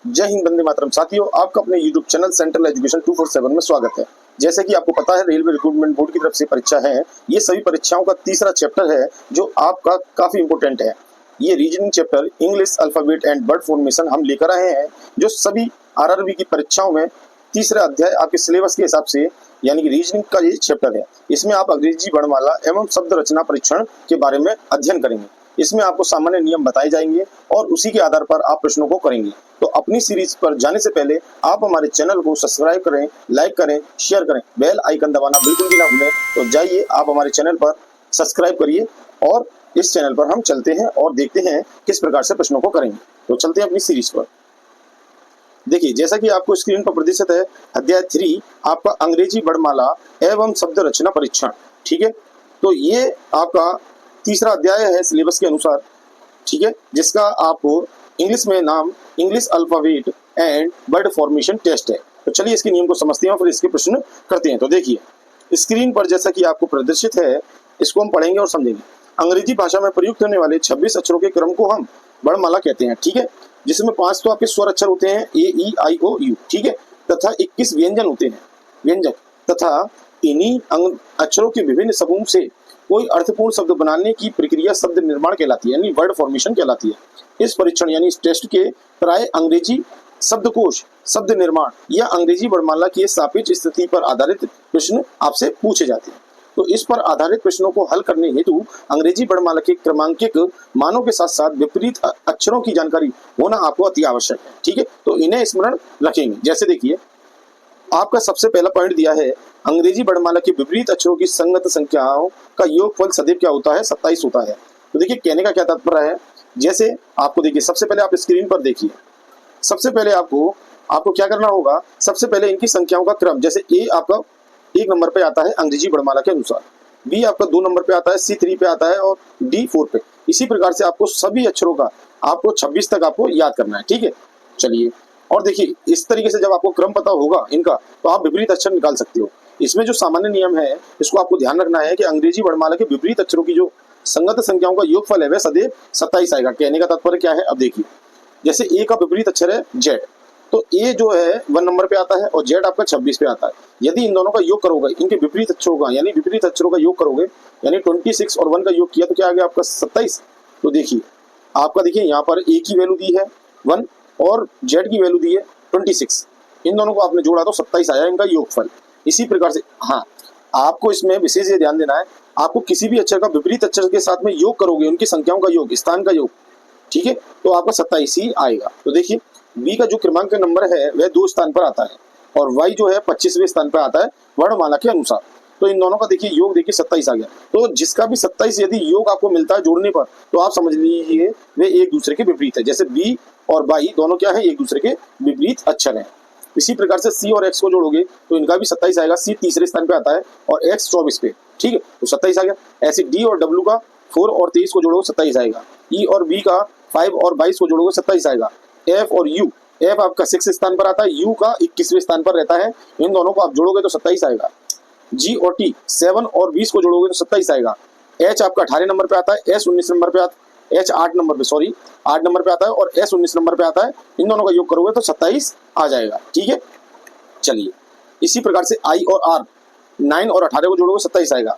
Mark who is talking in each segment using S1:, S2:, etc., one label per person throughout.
S1: जय हिंद, वंदे मातरम। साथियों, आपका अपने YouTube चैनल सेंट्रल एजुकेशन 247 में स्वागत है। जैसे कि आपको पता है, रेलवे रिक्रूटमेंट बोर्ड की तरफ से परीक्षा है। ये सभी परीक्षाओं का तीसरा चैप्टर है जो आपका काफी इंपोर्टेंट है। ये reasoning chapter, English alphabet and word formation हम लेकर आए हैं, जो सभी आरआरबी की परीक्षाओं में तीसरा अध्याय आपके सिलेबस के हिसाब से, यानी कि रीजनिंग का ये चैप्टर है। इसमें आप अंग्रेजी वर्णमाला एवं शब्द रचना परीक्षण के बारे में अध्ययन करेंगे। इसमें आपको सामान्य नियम बताए जाएंगे और उसी के आधार पर आप प्रश्नों को करेंगे। तो अपनी सीरीज पर जाने से पहले आप हमारे चैनल को सब्सक्राइब करें, लाइक करें, शेयर करें, बेल आइकन दबाना बिल्कुल भी ना भूलें। तो जाइए, आप हमारे चैनल पर सब्सक्राइब करिए और इस चैनल पर हम चलते हैं और देखते हैं किस प्रकार से प्रश्नों को करेंगे। तो चलते हैं अपनी सीरीज पर। देखिए, जैसा कि आपको स्क्रीन पर प्रदर्शित है, अध्याय 3 आपका अंग्रेजी वर्णमाला एवं शब्द रचना परीक्षण। ठीक है, तो ये आपका तीसरा अध्याय है सिलेबस के अनुसार। ठीक है, जिसका आपको इंग्लिश में नाम English alphabet and word formation test है। तो चलिए इसके नियम को समझते हैं और फिर इसके प्रश्न करते हैं। तो देखिए स्क्रीन पर जैसा कि आपको प्रदर्शित है, इसको हम पढ़ेंगे और समझेंगे। अंग्रेजी भाषा में प्रयुक्त होने वाले 26 अक्षरों के क्रम को हम वर्णमाला कहते हैं। ठीक है, जिसमें 5 तो आपके स्वर अक्षर होते हैं, ए ई आई ओ यू। ठीक है, तथा 21 व्यंजन होते हैं, व्यंजन, तथा इन्हीं अक्षरों के विभिन्न समूह से कोई अर्थपूर्ण शब्द बनाने की प्रक्रिया शब्द निर्माण कहलाती है, यानी वर्ड फॉर्मेशन कहलाती है। इस परीक्षण यानी इस टेस्ट के प्राय अंग्रेजी शब्दकोश, शब्द निर्माण या अंग्रेजी वर्णमाला की सापेक्ष स्थिति पर आधारित प्रश्न आपसे पूछे जाते हैं। तो इस पर आधारित प्रश्नों को हल करने हेतु अंग्रेजी वर्णमाला के क्रमांकित मानों के साथ साथ विपरीत अक्षरों की जानकारी होना आपको अति आवश्यक है। ठीक है, तो इन्हें स्मरण रखेंगे। जैसे देखिए, आपका सबसे पहला पॉइंट दिया है, अंग्रेजी वर्णमाला के विपरीत अक्षरों की संगत संख्याओं का योगफल सदैव क्या होता है? 27 होता है। तो देखिए, कहने का क्या तात्पर्य है, जैसे आपको देखिए, सबसे पहले आप स्क्रीन पर देखिए, सबसे पहले आपको क्या करना होगा, सबसे पहले इनकी संख्याओं का क्रम, जैसे ए आपका 1 नंबर पे आता है अंग्रेजी वर्णमाला के अनुसार, बी आपका 2 नंबर पे आता है, सी 3 पे आता है और डी 4 पे। इसी प्रकार से आपको सभी अक्षरों का आपको 26 तक आपको याद करना है। ठीक है, चलिए, और देखिए इस तरीके से जब आपको क्रम पता होगा इनका, तो आप विपरीत अक्षर निकाल सकते हो। इसमें जो सामान्य नियम है, इसको आपको ध्यान रखना है कि अंग्रेजी वर्णमाला के विपरीत अक्षरों की जो संगत संख्याओं का योगफल है वह सदैव 27 आएगा। कहने का तात्पर्य क्या है, अब देखिए, जैसे ए का विपरीत अक्षर है जेड, तो ए जो है 1 नंबर पे आता है और जेड आपका 26 पे आता है। यदि इन दोनों का योग करोगे, इनके विपरीत अक्षरों का, यानी विपरीत अक्षरों का योग करोगे, यानी 26 और 1 का योग किया तो क्या आ गया आपका 27। तो देखिए, आपका देखिए यहाँ पर ए की वैल्यू दी है 1 और जेड की वैल्यू दी है 26। इन दोनों को आपने जोड़ा तो 27 आया इनका योगफल। इसी प्रकार से हाँ, आपको इसमें विशेष ये ध्यान देना है, आपको किसी भी अक्षर का विपरीत अक्षर के साथ में योग करोगे, उनकी संख्याओं का योग, स्थान का योग, ठीक है, तो आपका 27 ही आएगा। तो देखिए, बी का जो क्रमांक नंबर है वह 2 स्थान पर आता है और वाई जो है 25वें स्थान पर आता है वर्णमाला के अनुसार। तो इन दोनों का देखिए योग, देखिए 27 आ गया। तो जिसका भी 27 यदि योग आपको मिलता है जोड़ने पर, तो आप समझ लीजिए वे एक दूसरे के विपरीत है। जैसे बी और वाई दोनों क्या है, एक दूसरे के विपरीत अक्षर हैं। इसी प्रकार से सी और एक्स को जोड़ोगे तो इनका भी 27 आएगा। सी तीसरे स्थान पे आता है और एक्स 24 पे। ठीक है, तो 27 आ गया। ऐसे डी और डब्ल्यू का 4 और 23 को जोड़ोगे 27 आएगा। ई और बी का 5 और 22 को जोड़ोगे 27 आएगा। एफ और यू, एफ आपका 6 स्थान पर आता है, यू का 21वें स्थान पर रहता है। इन दोनों को आप जोड़ोगे तो 27 आएगा। जी और टी 7 और 20 को जोड़ोगे तो 27 आएगा। एच आपका 18 नंबर पे आता है, एस 19 नंबर पे आता है, एच 8 नंबर पे आता है और एस 19 नंबर पे आता है। इन दोनों का योग करोगे तो 27 आ जाएगा। ठीक है, चलिए, इसी प्रकार से आई और आर 9 और 18 को जोड़ोगे 27 आएगा।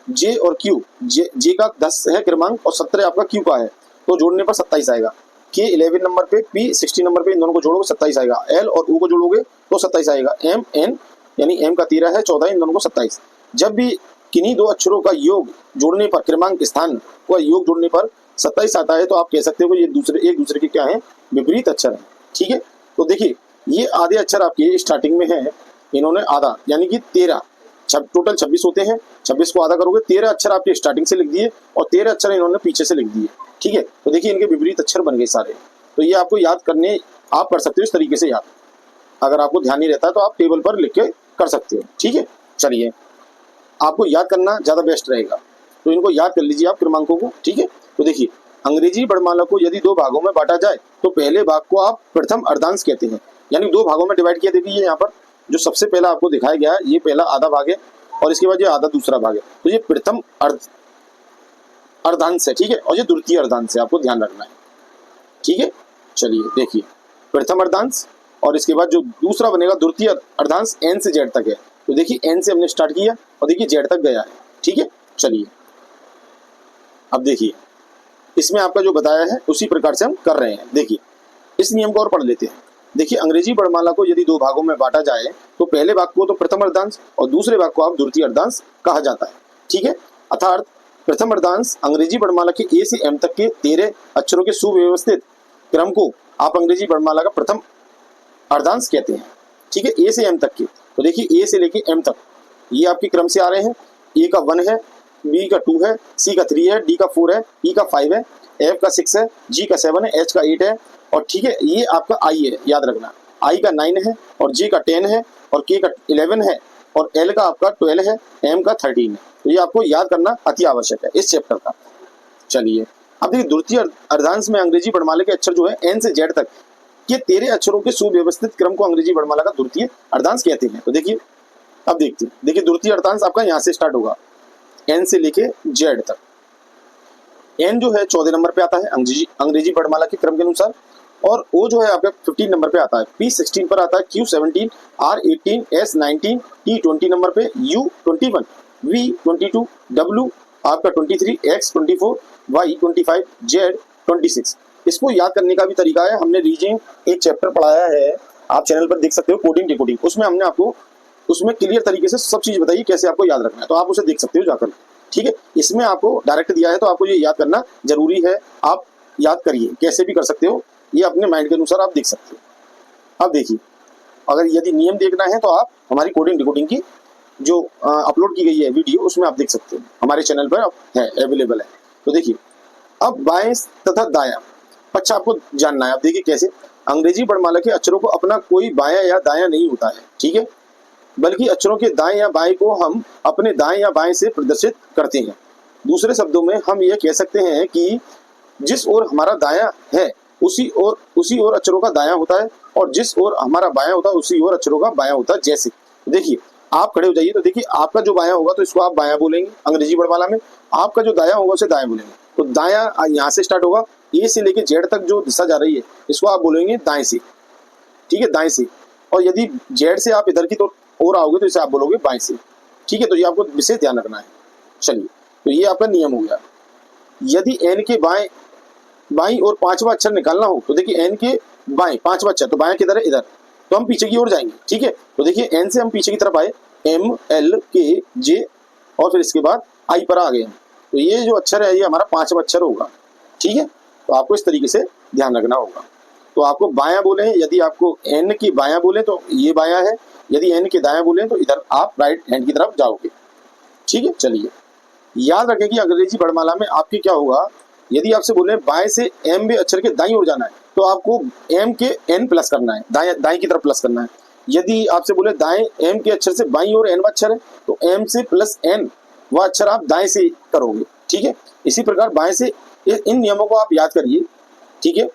S1: जे और क्यू, जे का 10 है क्रमांक और 17 आपका क्यू का है, तो जोड़ने पर 27 आएगा। के 11 नंबर पे, पी 16 नंबर पे, इन दोनों को जोड़ोगे 27 आएगा। एल और यू को जोड़ोगे तो 27 आएगा। एम एन, यानी एम का 13 है 14, इन दोनों को 27। जब भी किन्हीं दो अक्षरों का योग जोड़ने पर, क्रमांक स्थान का योग जोड़ने पर 27 आता है, तो आप कह सकते हो कि ये एक दूसरे के क्या है, विपरीत अक्षर है। ठीक है, तो देखिए, ये आधे अक्षर आपके स्टार्टिंग में है, इन्होंने आधा, यानी कि 13, टोटल 26 होते हैं। 26 को आधा करोगे, 13 अक्षर आपके स्टार्टिंग से लिख दिए और 13 अक्षर इन्होंने पीछे से लिख दिए। ठीक है, तो देखिए इनके विपरीत अक्षर बन गए सारे। तो ये आपको याद करने, आप कर सकते हो इस तरीके से याद। अगर आपको ध्यान नहीं रहता है तो आप टेबल पर लिख के कर सकते हो। ठीक है, चलिए, आपको याद करना ज्यादा बेस्ट रहेगा, तो इनको याद कर लीजिए आप क्रमांकों को। ठीक है, तो देखिए, अंग्रेजी वर्णमाला को यदि 2 भागों में बांटा जाए तो पहले भाग को आप प्रथम अर्धांश कहते हैं, यानी 2 भागों में डिवाइड किया। देखिए यहाँ पर जो सबसे पहला आपको दिखाया गया है, ये पहला आधा भाग है और इसके बाद ये आधा दूसरा भाग है। तो ये प्रथम अर्धांश है। ठीक है, और ये द्वितीय अर्धांश है, आपको ध्यान रखना है। ठीक है, चलिए देखिए, प्रथम अर्धांश और इसके बाद जो दूसरा बनेगा द्वितीय अर्धांश एन से जेड तक है। तो देखिए एन से हमने स्टार्ट किया और देखिए जेड तक गया है। ठीक है, चलिए अब देखिए इसमें आपका जो बताया है उसी प्रकार से हम कर रहे हैं। देखिए इस नियम को और पढ़ लेते हैं। देखिए अंग्रेजी वर्णमाला को यदि दो भागों में बांटा जाए तो पहले भाग को तो प्रथम अर्धांश और दूसरे भाग को आप द्वितीय अर्धांश कहा जाता है। ठीक है, अर्थात प्रथम अर्धांश अंग्रेजी वर्णमाला के ए से एम तक के 13 अक्षरों के सुव्यवस्थित क्रम को आप अंग्रेजी वर्णमाला का प्रथम अर्धांश कहते हैं। ठीक है, ए से एम तक के। तो देखिए ए से लेके एम तक ये आपके क्रम से आ रहे हैं। ए का 1 है, बी का 2 है, सी का 3 है, डी का 4 है, ई का 5 है, एफ का 6 है, जी का 7 है, एच का 8 है और ठीक है ये आपका आई है, याद रखना आई का 9 है और जे का 10 है और के का 11 है और एल का आपका 12 है, एम का 13 है। तो ये आपको याद करना अति आवश्यक है इस चैप्टर का। चलिए अब देखिए द्वितीय अर्धांश में अंग्रेजी वर्णमाला के अक्षर जो है एन से जेड तक के 13 अक्षरों के सुव्यवस्थित क्रम को अंग्रेजी वर्णमाला का द्वितीय अर्धांश कहते हैं। तो देखिए अब देखते हैं, देखिए द्वितीय अर्धांश आपका यहाँ से स्टार्ट होगा एन से लेके जेड तक। एन जो है 14 नंबर पे आता है अंग्रेजी वर्णमाला के क्रम के अनुसार और ओ जो है आपका 15 नंबर पे आता है, पी 16 पर आता है, Q 17, R 18, S 19, T 20 number पे, यू 21, वी 22, डब्ल्यू आपका 23, एक्स 24, वाई 25, जेड 26। इसको याद करने का भी तरीका है, हमने रीजनिंग एक चैप्टर पढ़ाया है, आप चैनल पर देख सकते हो, कोडिंग डिकोडिंग, उसमें हमने आपको उसमें क्लियर तरीके से सब चीज बताइए कैसे आपको याद रखना है, तो आप उसे देख सकते हो जाकर। ठीक है, इसमें आपको डायरेक्ट दिया है तो आपको ये याद करना जरूरी है, आप याद करिए, कैसे भी कर सकते हो, ये अपने माइंड के अनुसार आप देख सकते हो। अब देखिए अगर यदि नियम देखना है तो आप हमारी कोडिंग डिकोडिंग की जो अपलोड की गई है वीडियो उसमें आप देख सकते हो, हमारे चैनल पर है, अवेलेबल है। तो देखिए अब बाएं तथा दायां पक्ष आपको जानना है। अब देखिए कैसे अंग्रेजी वर्णमाला के अक्षरों को अपना कोई बायां या दायां नहीं होता है। ठीक है, बल्कि अक्षरों के दाएं या बाएं को हम अपने दाएं या बाएं से प्रदर्शित करते हैं। दूसरे शब्दों में हम ये कह सकते हैं कि जिस ओर हमारा दायां है उसी ओर अक्षरों का दायां होता है और जिस ओर हमारा बायां होता है उसी ओर अक्षरों का बायां होता है। जैसे देखिए आप खड़े हो जाइए, तो देखिए आपका जो बायां होगा तो इसको आप बायां बोलेंगे अंग्रेजी वर्णमाला में, आपका जो दायां होगा उसे दायां बोलेंगे। तो दायां यहाँ से स्टार्ट होगा, ए से लेके जेड तक जो दिशा जा रही है इसको आप बोलेंगे दाएं से। ठीक है, दाएं से। और यदि जेड से आप इधर की तो और आओगे तो इसे आप बोलोगे बाएं से। ठीक है, तो ये आपको विशेष ध्यान रखना है। चलिए तो ये आपका नियम हो गया। यदि एन के बाईं और पांचवा अक्षर निकालना हो तो देखिए एन के बाएं पांचवा अक्षर, तो बाएं किधर है, इधर, तो हम पीछे की ओर जाएंगे। ठीक है, तो देखिए एन से हम पीछे की तरफ आए, एम एल के जे और फिर इसके बाद आई पर आ गए हम, तो ये जो अक्षर है ये हमारा पांचवा अक्षर होगा। ठीक है, तो आपको इस तरीके से ध्यान रखना होगा। तो आपको बायां बोले, यदि आपको एन की बायां बोले तो ये बायां है, यदि एन के दायां बोले तो इधर आप राइट हैंड की तरफ जाओगे। ठीक है, चलिए याद रखें कि अंग्रेजी वर्णमाला में आपके क्या होगा, यदि आपसे बोले बाएं से एम बे अक्षर के दाईं ओर जाना है तो आपको एम के एन प्लस करना है, दाएं की तरफ प्लस करना है। यदि आपसे बोले दाएं एम के अक्षर से बाईं ओर एन अक्षर है तो एम से प्लस एन वह अक्षर आप दाएं से करोगे। ठीक है, इसी प्रकार बाएं से इन नियमों को आप याद करिए। ठीक है,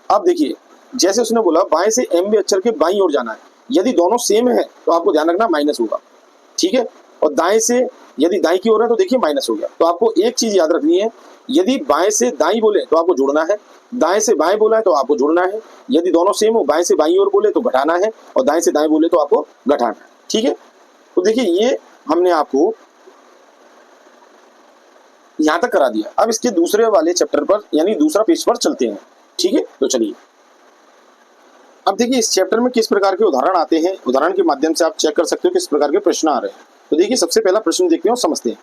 S1: अब देखिए जैसे उसने बोला बाएं से एम बे अक्षर के बाईं ओर जाना है, यदि दोनों सेम है तो आपको ध्यान रखना माइनस होगा। ठीक है, और दाएं से यदि दाएं की ओर है तो देखिए माइनस हो गया। तो आपको एक चीज याद रखनी है, यदि बाएं से दाएं बोले तो आपको जोड़ना है, दाएं से बाएं बोला है तो आपको जोड़ना है, यदि दोनों सेम हो बाएं से बाईं ओर बोले तो घटाना है और दाएं से दाएं बोले तो आपको घटाना है। ठीक है, तो देखिए ये हमने आपको यहां तक करा दिया। अब इसके दूसरे वाले चैप्टर पर यानी दूसरा पेज पर चलते हैं। ठीक है, तो चलिए अब देखिए इस चैप्टर में किस प्रकार के उदाहरण आते हैं, उदाहरण के माध्यम से आप चेक कर सकते हो किस प्रकार के प्रश्न आ रहे हैं। तो देखिए सबसे पहला प्रश्न देखते हैं और समझते हैं।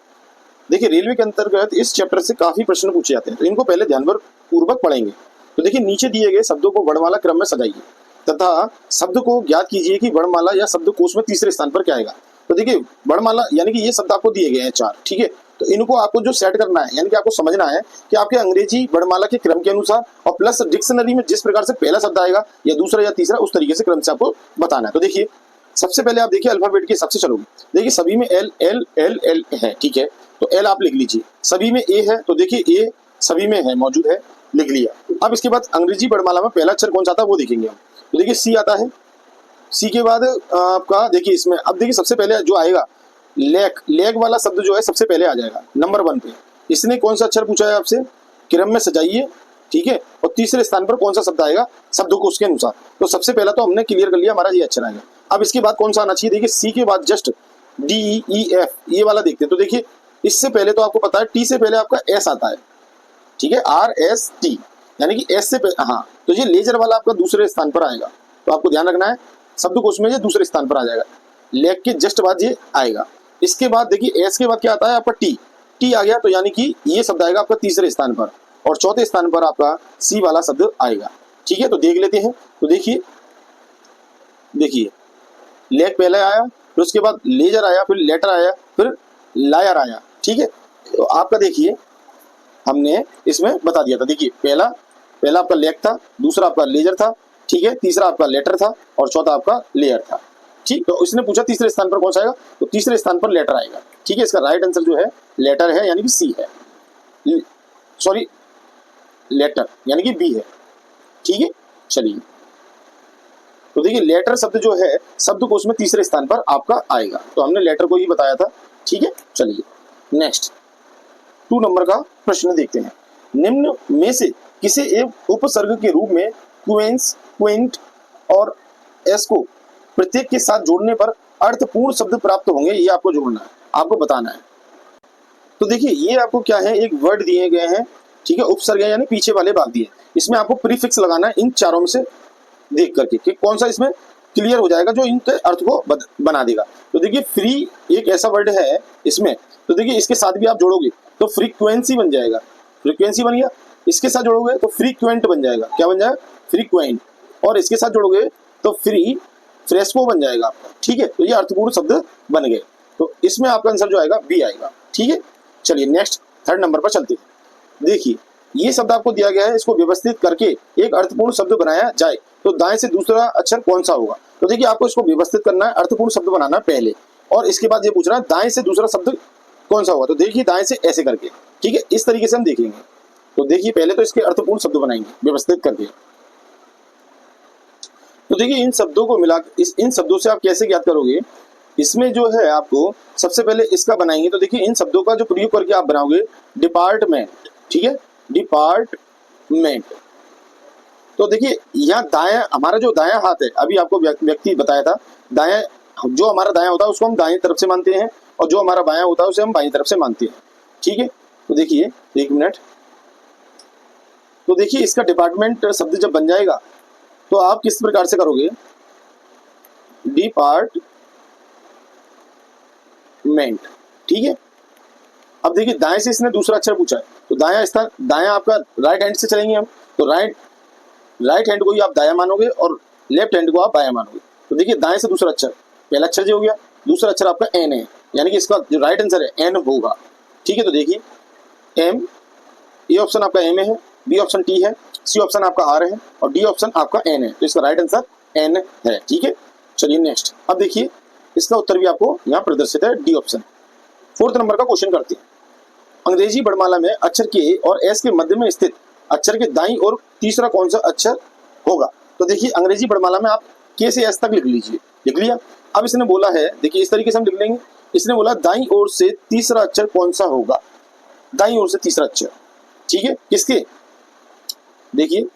S1: देखिए रेलवे के अंतर्गत इस चैप्टर से काफी प्रश्न पूछे जाते हैं, तो इनको पहले ध्यानपूर्वक पढ़ेंगे। तो देखिए नीचे दिए गए शब्दों को वर्णमाला क्रम में सजाइए तथा शब्द को ज्ञात कीजिए कि वर्णमाला या शब्दकोश में तीसरे स्थान पर क्या आएगा। तो देखिए वर्णमाला यानी कि ये शब्द आपको दिए गए हैं 4। ठीक है, तो इनको आपको जो सेट करना है यानी कि आपको समझना है कि आपके अंग्रेजी वर्णमाला के क्रम के अनुसार और प्लस डिक्शनरी में जिस प्रकार से पहला शब्द आएगा या दूसरा या तीसरा उस तरीके से क्रम से आपको बताना है। तो देखिए सबसे पहले आप देखिए अल्फाबेट के हिसाब से चलोगे। देखिए सभी में एल एल एल एल है। ठीक है, तो एल आप लिख लीजिए। सभी में ए है तो देखिए ए सभी में है, मौजूद है, लिख लिया। अब इसके बाद अंग्रेजी वर्णमाला में पहला अक्षर कौन सा आता है वो देखेंगे हम। तो देखिए सी आता है, सी के बाद आपका देखिए इसमें अब देखिए सबसे पहले जो आएगा लेक, लेक वाला शब्द जो है सबसे पहले आ जाएगा नंबर 1 पे। इसने कौन सा अक्षर पूछा है आपसे, क्रम में सजाइए। ठीक है, और तीसरे स्थान पर कौन सा शब्द आएगा शब्दकोश के अनुसार। तो सबसे पहला तो हमने क्लियर कर लिया, हमारा ये अक्षर आएगा। अब इसके बाद कौन सा आना चाहिए, देखिए सी के बाद जस्ट डी ई एफ ये वाला देखते हैं। तो देखिए इससे पहले तो आपको पता है टी से पहले आपका एस आता है, ठीक है, आर एस टी, यानी कि एस से पहले, हाँ, तो ये लेजर वाला आपका दूसरे स्थान पर आएगा। तो आपको ध्यान रखना है शब्दकोश में ये दूसरे स्थान पर आ जाएगा, लेग के जस्ट बाद ये आएगा। इसके बाद देखिए एस के बाद क्या आता है आपका टी, टी आ गया, तो यानी कि ये शब्द आएगा आपका तीसरे स्थान पर, और चौथे स्थान पर आपका सी वाला शब्द आएगा, ठीक है। तो देख लेते हैं। तो देखिए लेग पहले आया, फिर उसके बाद लेजर आया, फिर लेटर आया, फिर लायर आया, ठीक है। तो आपका देखिए हमने इसमें बता दिया था, देखिए पहला आपका लेग था, दूसरा आपका लेजर था, ठीक है, तीसरा आपका लेटर था, और चौथा आपका लेयर था, ठीक। तो इसने पूछा तीसरे स्थान पर कौन सा आएगा, तो तीसरे स्थान पर लेटर आएगा, ठीक है। इसका राइट आंसर जो है लेटर है, यानी कि सी है, सॉरी लेटर यानी कि बी है, ठीक है। चलिए तो देखिए लेटर शब्द जो है शब्दकोश में तीसरे स्थान पर आपका आएगा, तो हमने लेटर को ही बताया था, ठीक है। चलिए नेक्स्ट 2 नंबर का प्रश्न देखते हैं। निम्न में से किसे एक उपसर्ग के रूप में क्वेंस, क्वेंट और एस को प्रत्येक के साथ जोड़ने पर अर्थपूर्ण शब्द प्राप्त होंगे, ये आपको जोड़ना है, आपको बताना है। तो देखिए ये आपको क्या है, एक वर्ड दिए गए हैं, ठीक है, उपसर्ग है यानी पीछे वाले भाग दिए, इसमें आपको प्रीफिक्स लगाना है इन चारों में से देख करके कि कौन सा इसमें क्लियर हो जाएगा जो इनके अर्थ को बना देगा। तो देखिए फ्री एक ऐसा वर्ड है इसमें, तो देखिए इसके साथ भी आप जोड़ोगे तो फ्रीक्वेंसी बन जाएगा, फ्रीक्वेंसी बन गया, इसके साथ जोड़ोगे तो फ्रीक्वेंट बन जाएगा, क्या बन जाएगा फ्रीक्वेंट, और इसके साथ जोड़ोगे तो फ्रेस्को बन जाएगा आपका, ठीक है। तो ये अर्थपूर्ण शब्द बन गए, तो इसमें आपका आंसर जो आएगा बी आएगा, ठीक है। चलिए नेक्स्ट 3rd नंबर पर चलते हैं। देखिए ये शब्द आपको दिया गया है, इसको व्यवस्थित करके एक अर्थपूर्ण शब्द बनाया जाए तो दाएं से दूसरा अक्षर कौन सा होगा। तो देखिए आपको इसको व्यवस्थित करना है, अर्थपूर्ण शब्द बनाना है पहले, और इसके बाद ये पूछ रहा है दाएं से दूसरा शब्द कौन सा होगा। तो देखिए दाएं से ऐसे करके, ठीक है, इस तरीके से हम देखेंगे। तो देखिए पहले तो इसके अर्थपूर्ण शब्द बनाएंगे व्यवस्थित करके। तो देखिए इन शब्दों को मिला, इन शब्दों से आप कैसे ज्ञात करोगे, इसमें जो है आपको सबसे पहले इसका बनाएंगे। तो देखिए इन शब्दों का जो प्रयोग करके आप बनाओगे डिपार्टमेंट, ठीक है, डिपार्टमेंट। तो देखिए यहाँ दायां, हमारा जो दायां हाथ है, अभी आपको व्यक्ति बताया था, दायां जो हमारा दायां होता है उसको हम दाएं तरफ से मानते हैं, और जो हमारा बायां होता है उसे हम बाईं तरफ से मानते हैं, ठीक है। तो देखिए 1 मिनट, तो देखिए इसका डिपार्टमेंट शब्द जब बन जाएगा तो आप किस प्रकार से करोगे, डिपार्टमेंट, ठीक है। अब देखिए दाएं से इसने दूसरा अक्षर पूछा है, तो दायां स्थान, दायां आपका राइट हैंड से चलेंगे हम, तो राइट हैंड को ही आप दायां मानोगे और लेफ्ट हैंड को आप बायां मानोगे। तो देखिए दाएं से दूसरा अक्षर, पहला अक्षर जो हो गया, दूसरा अक्षर आपका एन है, यानी कि इसका जो राइट आंसर है एन होगा, ठीक है। तो देखिए एम, ए ऑप्शन आपका एम है, बी ऑप्शन टी है, सी ऑप्शन आपका आर है, और डी ऑप्शन आपका एन है, तो इसका राइट आंसर एन है, ठीक है। चलिए नेक्स्ट, अब देखिए इसका उत्तर भी आपको यहाँ प्रदर्शित है, डी ऑप्शन। 4th नंबर का क्वेश्चन करते हैं। अंग्रेजी वर्णमाला में अक्षर के और एस के मध्य में स्थित अक्षर के दाईं और तीसरा कौन सा अक्षर होगा। तो देखिए अंग्रेजी वर्णमाला में आप के से एस तक लिख लीजिए, लिख लिया। अब इसने बोला है, देखिए इस तरीके से हम लिख लेंगे, इसने बोला दाईं ओर से तीसरा अक्षर कौन सा होगा, दाईं ओर से तीसरा अक्षर, ठीक है, किसके, देखिए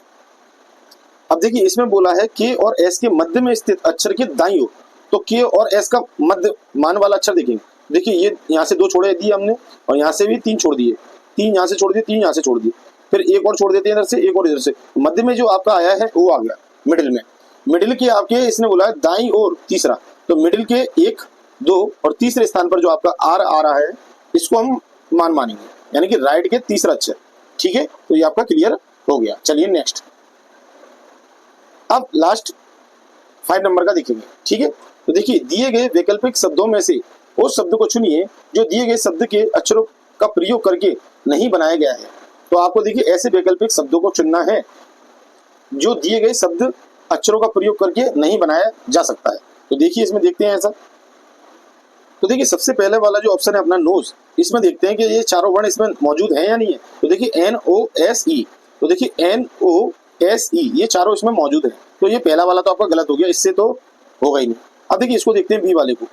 S1: अब देखिए इसमें बोला है के और एस के मध्य में स्थित अक्षर के दाईं ओर, तो के और एस का मध्य मान वाला अक्षर देखेंगे। देखिए ये यहाँ से 2 छोड़े दिए हमने, और यहाँ से भी 3 छोड़ दिए, 3 यहाँ से छोड़ दिए, 3 यहाँ से छोड़ दिए, फिर एक और छोड़ देते हैं इधर से, एक और इधर से, मध्य में जो आपका आया है वो आ गया मिडिल में, मिडिल के आपके इसने बोला है दाईं ओर तीसरा, तो मिडिल के 1, 2 और तीसरे स्थान पर जो आपका आर आ रहा है इसको हम मान मानेंगे, यानी कि राइट के तीसरा अक्षर, ठीक है। तो ये आपका क्लियर हो गया। चलिए नेक्स्ट, अब लास्ट 5 नंबर का देखेंगे, ठीक है। तो देखिए दिए गए वैकल्पिक शब्दों में से उस शब्द को चुनिए जो दिए गए शब्द के अक्षरों का प्रयोग करके नहीं बनाया गया है। तो आपको देखिए ऐसे वैकल्पिक शब्दों को चुनना है जो दिए गए शब्द अक्षरों का प्रयोग करके नहीं बनाया जा सकता है। तो देखिए इसमें देखते हैं ऐसा, तो देखिए सबसे पहले वाला जो ऑप्शन है अपना नोज, इसमें देखते हैं कि ये चारों वर्ण इसमें मौजूद हैं या नहीं है। तो देखिए NOSE, तो देखिए NOSE ये चारों इसमें मौजूद है, तो ये पहला वाला तो आपका गलत हो गया, इससे तो होगा ही नहीं। अब देखिए इसको देखते हैं बी वाले को,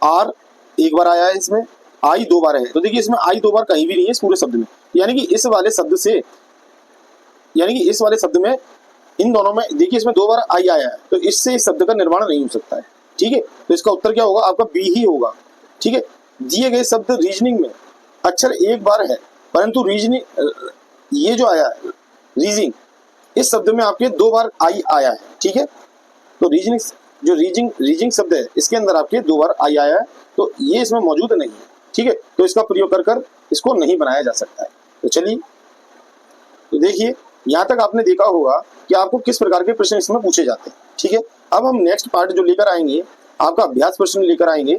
S1: आर एक बार आया है इसमें, आई 2 बार है, तो देखिए इसमें आई 2 बार कहीं भी नहीं है इस पूरे शब्द में, यानी कि इस वाले शब्द से यानी कि इस वाले शब्द में, इन दोनों में देखिए इसमें 2 बार आई आया है, तो इससे इस शब्द का निर्माण नहीं हो सकता है। ठीक है, तो इसका उत्तर क्या होगा? आपका बी ही होगा। ठीक है, दिए गए शब्द रीजनिंग में अक्षर एक बार है, परंतु रीजनिंग, ये जो आया है रीजिंग, इस शब्द में आपके 2 बार आई आया है। ठीक है, तो रीजनिंग, जो रीजिंग शब्द है इसके अंदर आपके 2 बार आई आया है, तो ये इसमें मौजूद नहीं है। ठीक है, तो इसका प्रयोग कर कर इसको नहीं बनाया जा सकता है। तो चलिए, तो देखिए यहाँ तक आपने देखा होगा कि आपको किस प्रकार के प्रश्न इसमें पूछे जाते हैं। ठीक है, अब हम नेक्स्ट पार्ट जो लेकर आएंगे, आपका अभ्यास प्रश्न लेकर आएंगे,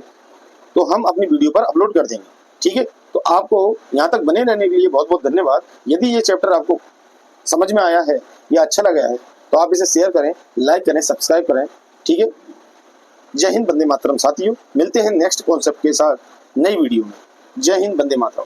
S1: तो हम अपनी वीडियो पर अपलोड कर देंगे। ठीक है, तो आपको यहाँ तक बने रहने के लिए बहुत बहुत धन्यवाद। यदि ये चैप्टर आपको समझ में आया है या अच्छा लगा है तो आप इसे शेयर करें, लाइक करें, सब्सक्राइब करें। ठीक है, जय हिंद, वंदे मातरम साथियों। मिलते हैं नेक्स्ट कॉन्सेप्ट के साथ नई वीडियो में। जय हिंद, वंदे मातरम।